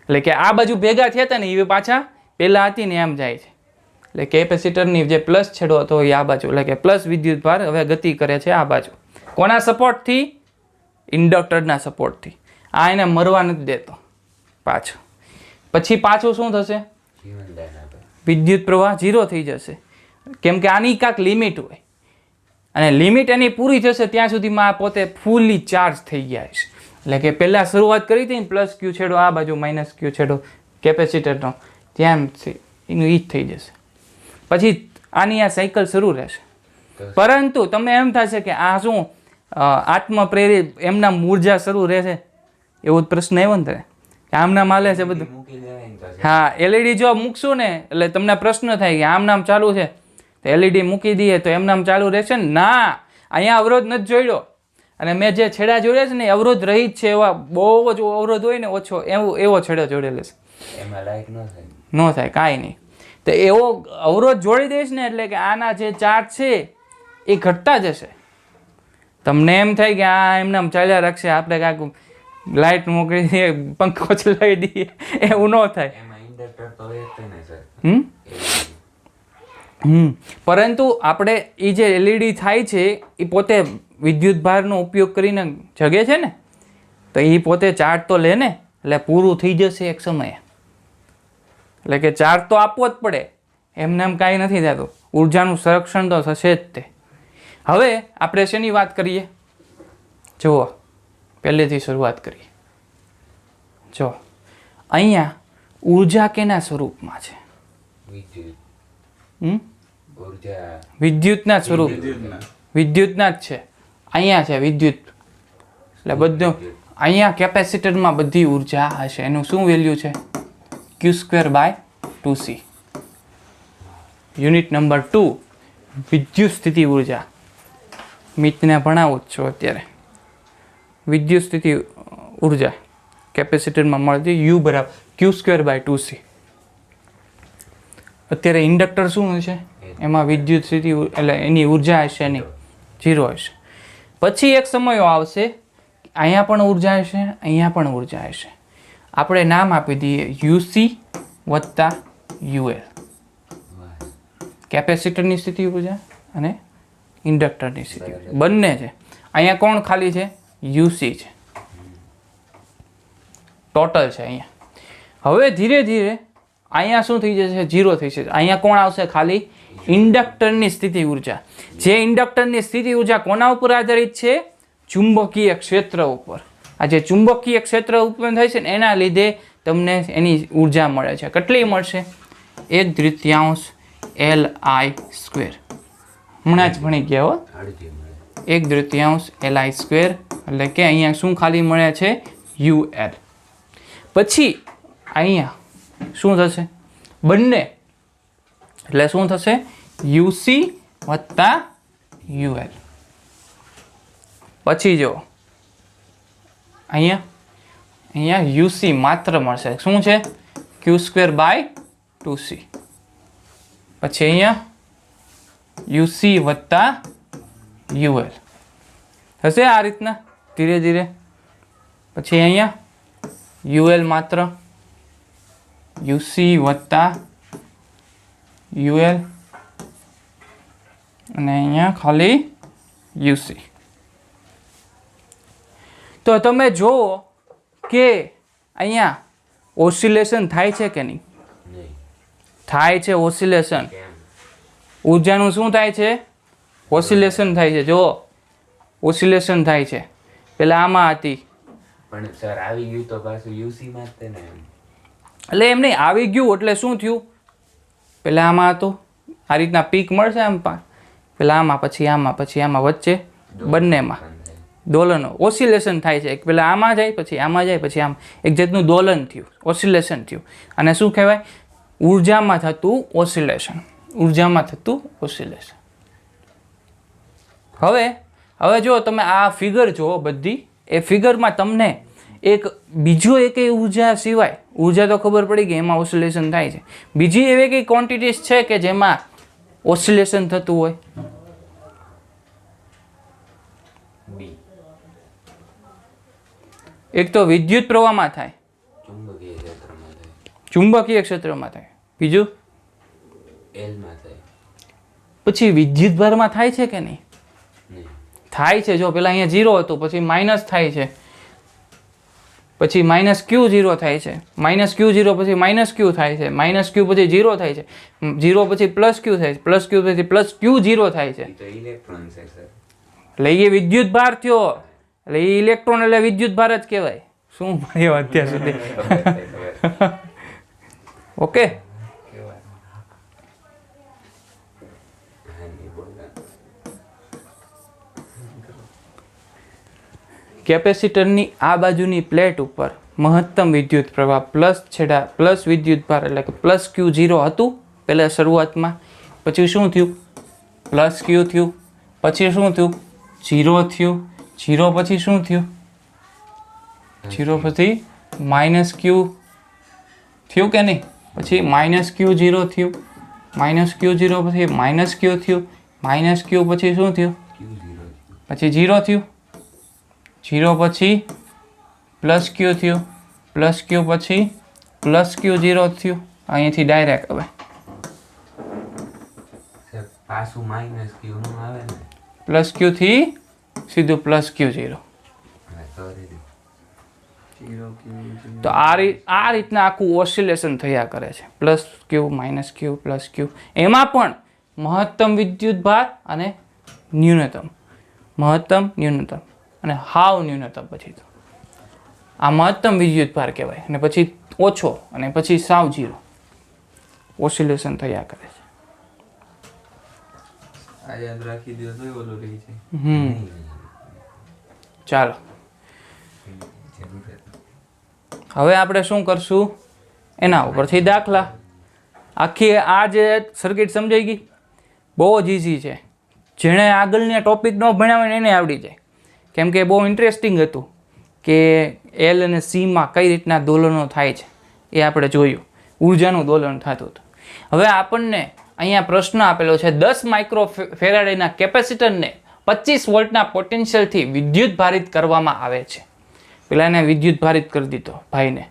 Speaker 1: એટલે કે આ બાજુ ભેગા થયા હતા ને એ પાછા પહેલા હતી ને એમ જાય છે. એટલે કેપેસિટરની જે પ્લસ છેડો હતો એ આ બાજુ, એટલે કે પ્લસ વિદ્યુત ભાર હવે ગતિ કરે છે આ બાજુ. કોના સપોર્ટથી? ઇન્ડક્ટરના સપોર્ટથી. આ એને મરવા નથી દેતો પાછો. પછી પાછું શું થશે? વિદ્યુત પ્રવાહ 0 થઈ જશે. કેમ કે આની કાંક લિમિટ હોય. અને લિમિટ એની પૂરી થશે ત્યાં સુધીમાં આ પોતે ફૂલી ચાર્જ થઈ ગયા છે. એટલે કે પહેલાં શરૂઆત કરી હતી ને પ્લસ ક્યુ છેડો આ બાજુ માઇનસ ક્યુ છેડો કેપેસિટરનો ત્યાંથી એનું ઈ જ થઈ જશે. પછી આની આ સાયકલ શરૂ રહેશે. પરંતુ તમે એમ થશે કે આ શું આત્મપ્રેરિત એમના ઉર્જા શરૂ રહેશે એવો જ પ્રશ્ન આવ્યો ને તારે કે આમના માલે છે બધું.
Speaker 2: મૂકી દેવાય ને તો
Speaker 1: હા એલઈડી જો મૂકશું ને એટલે તમને પ્રશ્ન થાય કે આમ નામ ચાલુ છે તો એલઈડી મૂકી દઈએ તો એમ નામ ચાલુ રહેશે ને? ના, અહીંયા અવરોધ નથી જોડ્યો અને મેં જે છેડા જોડ્યા છે ને એ અવરોધ રહિત છે. એવા બહુ જ અવરોધ હોય ને ઓછો એવો છેડો જોડેલો છે.
Speaker 2: એમાં લાઈટ ન થાય.
Speaker 1: ન થાય કાંઈ નહીં. તો એવો અવરોધ જોડી દઈશ ને એટલે કે આના જે ચાર્જ છે એ ઘટતા જશે. તમને એમ થાય કે આ એમને આમ ચાલ્યા રાખશે, આપણે કાંઈક લાઇટ મોકલી દઈએ, પંખો ચલાવી દઈએ, એવું ન થાય.
Speaker 2: એમાં ઇન્ડક્ટર તો હોય જ ને સર.
Speaker 1: પરંતુ આપણે એ જે એલઈડી થાય છે એ પોતે વિદ્યુત ભારનો ઉપયોગ કરીને જગે છે ને, તો એ પોતે ચાર્જ તો લે ને, એટલે પૂરું થઈ જશે એક સમયે. એટલે કે ચાર્જ તો આપવો જ પડે, એમને એમ કાંઈ નથી થતું. ઉર્જાનું સંરક્ષણ તો થશે જ તે. હવે આપણે શેની વાત કરીએ? જુઓ, પહેલેથી શરૂઆત કરીએ. જો અહીંયા ઉર્જા કેના સ્વરૂપમાં છે?
Speaker 2: વિદ્યુત ઉર્જા
Speaker 1: વિદ્યુતના સ્વરૂપ, વિદ્યુતના જ છે. અહીંયા છે વિદ્યુત, એટલે બધું અહીંયા કેપેસિટરમાં બધી ઉર્જા હશે. એનું શું વેલ્યુ છે? Q²/2C. યુનિટ નંબર 2 વિદ્યુત સ્થિતિ ઉર્જા. મિતને ભણાવું જ છું અત્યારે. વિદ્યુત સ્થિતિ ઉર્જા કેપેસિટરમાં મળતી U બરાબર Q²/2C. અત્યારે ઇન્ડક્ટર શું છે? એમાં વિદ્યુત સ્થિતિ એટલે એની ઉર્જા હશે નહીં, 0 હશે. પછી એક સમયો આવશે અહીંયા પણ ઉર્જા હશે, અહીંયા પણ ઉર્જા હશે. આપણે નામ આપી દઈએ UC વત્તા UL. કેપેસિટરની સ્થિતિ ઉર્જા અને ઇન્ડક્ટરની સ્થિતિ ઉર્જા બંને છે. અહીંયા કોણ ખાલી છે? UC છે, ટોટલ છે અહીંયા. હવે ધીરે ધીરે અહીંયા શું થઈ જશે? 0 થઈ જશે. અહીંયા કોણ આવશે? ખાલી ઇન્ડક્ટરની સ્થિતિ ઉર્જા. જે ઇન્ડક્ટરની સ્થિતિ ઉર્જા કોના ઉપર આધારિત છે? ચુંબકીય ક્ષેત્ર ઉપર. આ જે ચુંબકીય ક્ષેત્ર ઉત્પન્ન થાય છે ને એના લીધે તમને એની ઉર્જા મળે છે. કેટલી મળશે? 1/3 Li². હમણાં જ ભણી ગયા હો. 1/3 Li². એટલે કે અહીંયા શું ખાલી મળે છે? UL. પછી અહીંયા શું થશે? બંને એટલે શું થશે? UC વત્તા UL. પછી જો અહીંયા UC માત્ર મળશે. શું છે? Q²/2C. પછી અહીંયા UC વત્તા UL હશે આ રીતના ધીરે ધીરે. પછી અહીંયા UL માત્ર, UC વત્તા UL અને અહીંયા ખાલી UC. તો તમે જુઓ કે અહીંયા ઓસિલેશન થાય છે કે નહીં? થાય છે ઓસિલેશન. ઉર્જાનું શું થાય છે? ઓસિલેશન થાય છે. જુઓ ઓસિલેશન થાય છે. પેલા આમાં હતી
Speaker 2: પણ સર આવી ગયું તો પાછું UC માં જ તે ને.
Speaker 1: એટલે એમ નહીં આવી ગયું એટલે શું થયું? પેલા આમાં હતું આ રીતના પીક મળશે આમ, પેલા આમાં પછી આમાં પછી આમાં વચ્ચે બંનેમાં દોલનો ઓસિલેશન થાય છે. એક પેલા આમાં જાય પછી આમાં જાય પછી આમ, એક જાતનું દોલન થયું, ઓસિલેશન થયું. અને શું કહેવાય? ઉર્જામાં થતું ઓસિલેશન. ઉર્જામાં થતું ઓસિલેશન. હવે જો તમે આ ફિગર જુઓ બધી, એ ફિગરમાં તમને એક બીજો એકેય ઉર્જા સિવાય, ઉર્જા તો ખબર પડી કે એમાં ઓસિલેશન થાય છે, બીજી એવી કઈ ક્વોન્ટિટીઝ છે કે જેમાં ઓસિલેશન થતું હોય? એક તો વિદ્યુત પ્રવાહમાં થાય, ચુંબકીય ક્ષેત્રમાં થાય, બીજું પછી વિદ્યુત ભારમાં થાય છે કે નહીં? થાય છે. જો પેલા અહીંયા 0 હતું પછી માઇનસ થાય છે, પછી માઇનસ ક્યુ 0 થાય છે, માઇનસ ક્યુ 0 પછી માઇનસ ક્યુ થાય છે, માઇનસ ક્યુ પછી 0 થાય છે, 0 પછી પ્લસ ક્યુ થાય છે, પ્લસ ક્યુ પછી પ્લસ ક્યુ 0 થાય છે.
Speaker 2: એ તો ઇલેક્ટ્રોન છે સર.
Speaker 1: એટલે એ વિદ્યુત ભાર થયો. એટલે એ ઇલેક્ટ્રોન એટલે વિદ્યુત ભાર જ કહેવાય. શું ભણ્યો અત્યાર સુધી? ઓકે. કેપેસિટરની આ બાજુની પ્લેટ ઉપર મહત્તમ વિદ્યુત પ્રવાહ પ્લસ વિદ્યુત ભાર એટલે કે પ્લસ ક્યુ 0 હતું પહેલા શરૂઆતમાં. પછી શું થયું? પ્લસ ક્યુ થયું. પછી શું થયું? 0 થયું. 0 પછી શું થયું? 0 પછી માઇનસ ક્યુ થયું કે નહીં? પછી માઇનસ ક્યુ 0 થયું. માઇનસ ક્યુ 0 પછી માઇનસ ક્યુ થયું. માઇનસ ક્યુ પછી શું થયું? પછી 0 થયું. 0 પછી પ્લસ ક્યુ થયું. પ્લસ ક્યુ પછી પ્લસ ક્યુ 0 થયું. અહીંથી ડાયરેક્ટ હવે
Speaker 2: પાછું માઇનસ ક્યુ નું આવે ને,
Speaker 1: પ્લસ ક્યુ થી સીધું પ્લસ ક્યુ 0. તો આ રીતના આખું ઓસિલેશન થયા કરે છે. પ્લસ ક્યુ માઇનસ ક્યુ પ્લસ ક્યુ. એમાં પણ મહત્તમ વિદ્યુત ભાર અને ન્યૂનતમ, મહત્તમ ન્યૂનતમ અને હાવ ન્યૂનતમ. પછી તો આ મહત્તમ વિદ્યુત ભાર કહેવાય અને પછી ઓછો અને પછી સાવ 0 ઓસિલેશન થયા કરે છે.
Speaker 3: આ યાદ રાખી દો તો ઓલો રહી છે.
Speaker 1: ચાલો હવે આપણે શું કરશું એના ઉપરથી દાખલા. આખી આ જે સર્કિટ સમજાઈ ગઈ, બહુ જ ઇઝી છે. જેણે આગળના ટોપિક ન ભણ્યા હોય ને એને આવડી જાય, કેમ કે બહુ ઇન્ટરેસ્ટિંગ હતું કે એલ અને સીમાં કઈ રીતના દોલનો થાય છે એ આપણે જોયું. ઉર્જાનું દોલન થતું હતું. હવે આપણને અહીંયા પ્રશ્ન આપેલો છે 10 માઇક્રો ફેરાડેના કેપેસિટરને 25 વોલ્ટના પોટેન્શિયલથી વિદ્યુત ભારિત કરવામાં આવે છે. પેલા એને વિદ્યુત ભારિત કરી દીધો ભાઈને.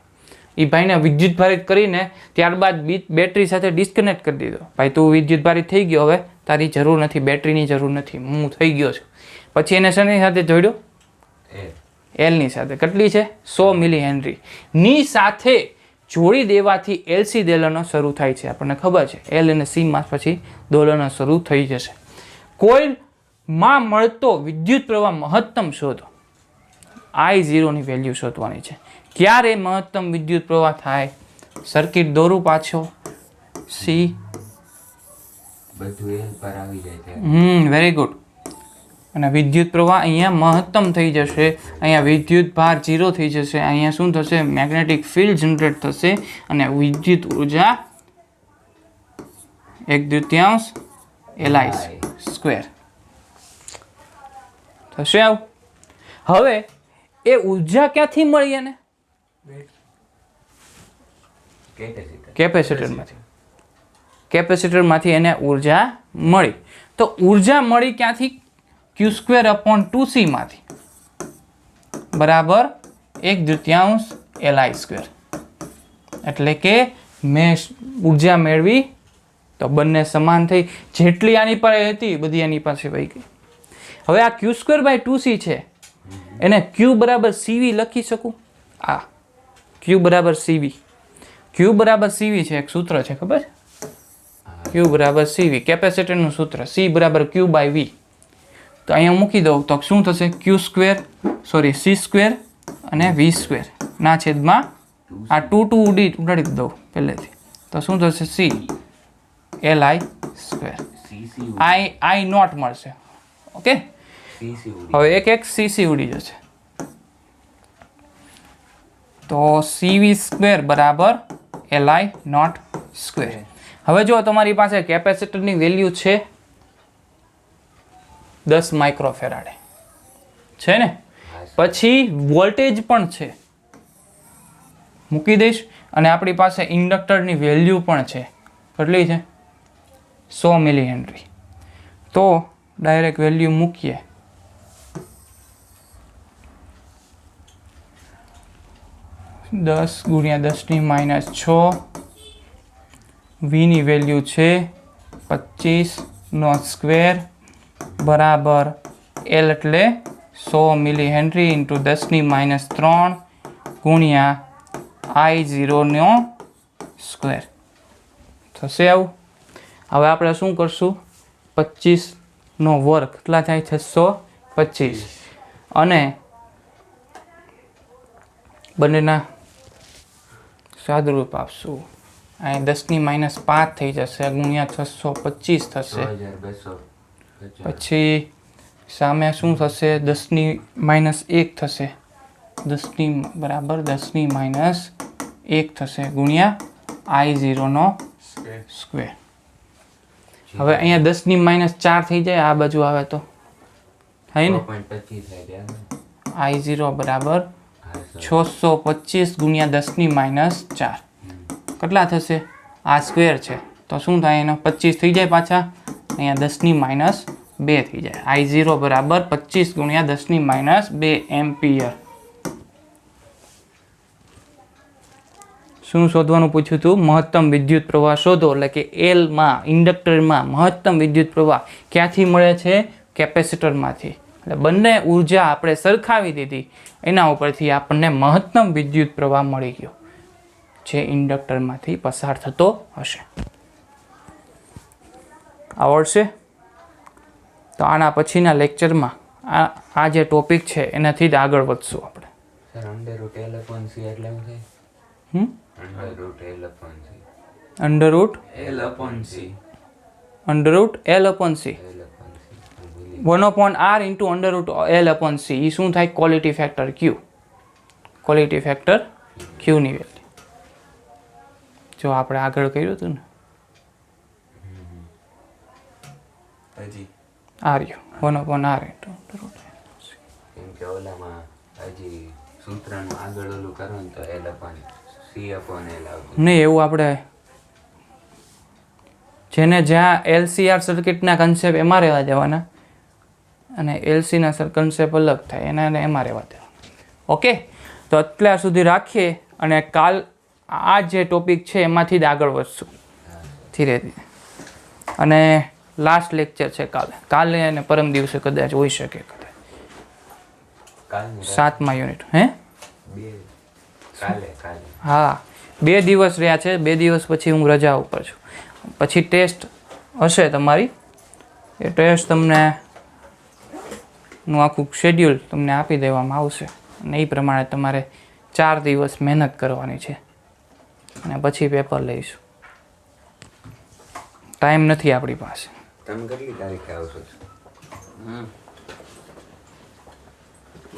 Speaker 1: એ ભાઈને વિદ્યુત ભારિત કરીને ત્યારબાદ બેટરી સાથે ડિસ્કનેક્ટ કરી દીધો. ભાઈ તું વિદ્યુત ભારિત થઈ ગયો, હવે તારી જરૂર નથી, બેટરીની જરૂર નથી, હું થઈ ગયો છું. પછી એને શેની સાથે જોડ્યો? એલની સાથે. કેટલી છે? 100 મિલી હેનરી ની સાથે જોડી દેવાથી એલસી દોલનો શરૂ થાય છે. આપણને ખબર છે એલ અને સીમાં પછી દોલનો શરૂ થઈ જશે. કોઇલમાં મળતો વિદ્યુત પ્રવાહ મહત્તમ શોધો. I0 ની વેલ્યુ શોધવાની છે. ક્યારે મહત્તમ વિદ્યુત પ્રવાહ થાય? સર્કિટ દોરું પાછો. સી
Speaker 2: બધું એલ પર આવી જાય છે.
Speaker 1: Very good. અને વિદ્યુત પ્રવાહ અહીંયા મહત્તમ થઈ જશે. અહીંયા વિદ્યુત ભાર 0 થઈ જશે. અહીંયા શું થશે? મેગ્નેટિક ફિલ્ડ જનરેટ થશે અને વિદ્યુત ઉર્જા 1/2 Li² થશે. આવું હવે એ ઉર્જા ક્યાંથી મળી? એને કેપેસિટરમાંથી એને ઉર્જા મળી. તો ઉર્જા મળી ક્યાંથી? Q²/2C માંથી બરાબર 1/2 Li². એટલે કે મેં ઉર્જા મેળવી તો બંને સમાન થઈ. જેટલી આની પાસે હતી બધી આની પાસે વહી ગઈ. હવે આ Q²/2C છે એને Q = CV લખી શકું. આ Q = CV. Q = CV છે, એક સૂત્ર છે, ખબર? Q = CV કેપેસિટરનું સૂત્ર. C = Q/V. તો અહીંયા મૂકી દઉં તો શું થશે? C² અને V² ના છેદમાં આ 2 ઉડાડી દઉં પહેલેથી. તો શું થશે? C Li². I નોટ મળશે. ઓકે. હવે એક CC ઉડી જશે. તો CV² = Li02. હવે જો તમારી પાસે કેપેસિટરની વેલ્યુ છે 10 માઇક્રો ફેરાડે છે ને, પછી વોલ્ટેજ પણ છે, મૂકી દઈશ. અને આપણી પાસે ઇન્ડક્ટરની વેલ્યુ પણ છે. કેટલી છે? 100 મિલી હેનરી. તો ડાયરેક્ટ વેલ્યુ મૂકીએ. દસ ગુણ્યા 10⁻6. વીની વેલ્યુ છે 25² બરાબર L એટલે 100 મિલી હેનરી × 10⁻3 ગુણ્યા I0 નો સ્ક્વેર થશે આવું. હવે આપણે શું કરશું, 25 નો વર્ગ કેટલા થાય, 625, અને બંનેના સાદુરૂપ આપશું. અહીં 10⁻5 થઈ જશે ગુણ્યા 625 થશે.
Speaker 2: 2250.
Speaker 1: પછી સામે શું થશે, 10⁻1 થશે, 10 બરાબર 10⁻1 થશે ગુણ્યા I0 નો સ્ક્વેર. હવે અહીંયા 10⁻4 થઈ જાય, આ બાજુ આવે તો થાય ને.
Speaker 2: 6.25 થાય ત્યાં.
Speaker 1: I0 બરાબર
Speaker 2: હા સર.
Speaker 1: 625 ગુણ્યા 10⁻4 કેટલા થશે, આ સ્ક્વેર છે તો શું થાય, એનો 25 થઈ જાય પાછા, અહીંયા 10⁻2 થઈ જાય. I0 બરાબર 25 ગુણ્યા 10⁻2 એમ્પિયર. શું શોધવાનું પૂછ્યું હતું, મહત્તમ વિદ્યુત પ્રવાહ શોધો. એટલે કે એલમાં, ઇન્ડક્ટરમાં મહત્તમ વિદ્યુત પ્રવાહ ક્યાંથી મળે છે, કેપેસિટરમાંથી. એટલે બંને ઉર્જા આપણે સરખાવી દીધી, એના ઉપરથી આપણને મહત્તમ વિદ્યુત પ્રવાહ મળી ગયો જે ઇન્ડક્ટરમાંથી પસાર થતો હશે. આવડશે તો આના પછીના લેક્ચરમાં આ જે ટોપિક છે એનાથી જ આગળ વધશું આપણે.
Speaker 2: સર √L/C એટલે શું થાય?
Speaker 1: √L/C
Speaker 2: L/C.
Speaker 1: 1/r into √L/C એ શું થાય, quality factor Q. Quality factor Q ની વેલ્યુ જો આપણે આગળ કર્યું હતું ને,
Speaker 3: હજી
Speaker 1: આ રહ્યું 1/r into
Speaker 2: કેમ કે ઓલામાં હજી સૂત્રનું આગળ ઓલું કરો ને તો L/C/L આવતું.
Speaker 1: નહીં, એવું આપણે જેને જ્યાં LCR સર્કિટના કન્સેપ્ટ એમાં રહેવા દેવાના અને LCના કન્સેપ્ટ અલગ થાય એના એમાં રહેવા દેવાના. ઓકે, તો અત્યાર સુધી રાખીએ અને કાલ આ જે ટોપિક છે એમાંથી જ આગળ વધશું ધીરે ધીરે. અને લાસ્ટ લેક્ચર છે કાલે અને પરમ દિવસે કદાચ હોઈ શકે, કદાચ
Speaker 2: કાલની
Speaker 1: 7મા યુનિટ. હે
Speaker 2: કાલે
Speaker 1: હા, 2 દિવસ રહ્યા છે, 2 દિવસ પછી હું રજા ઉપર છું. પછી ટેસ્ટ હશે તમારી, એ ટેસ્ટ તમને નું આખું શેડ્યુલ તમને આપી દેવામાં આવશે અને એ પ્રમાણે તમારે 4 દિવસ મહેનત કરવાની છે અને પછી પેપર લઈશું. ટાઈમ નથી આપણી પાસે.
Speaker 2: તમે કેટલી તારીખે આવશો?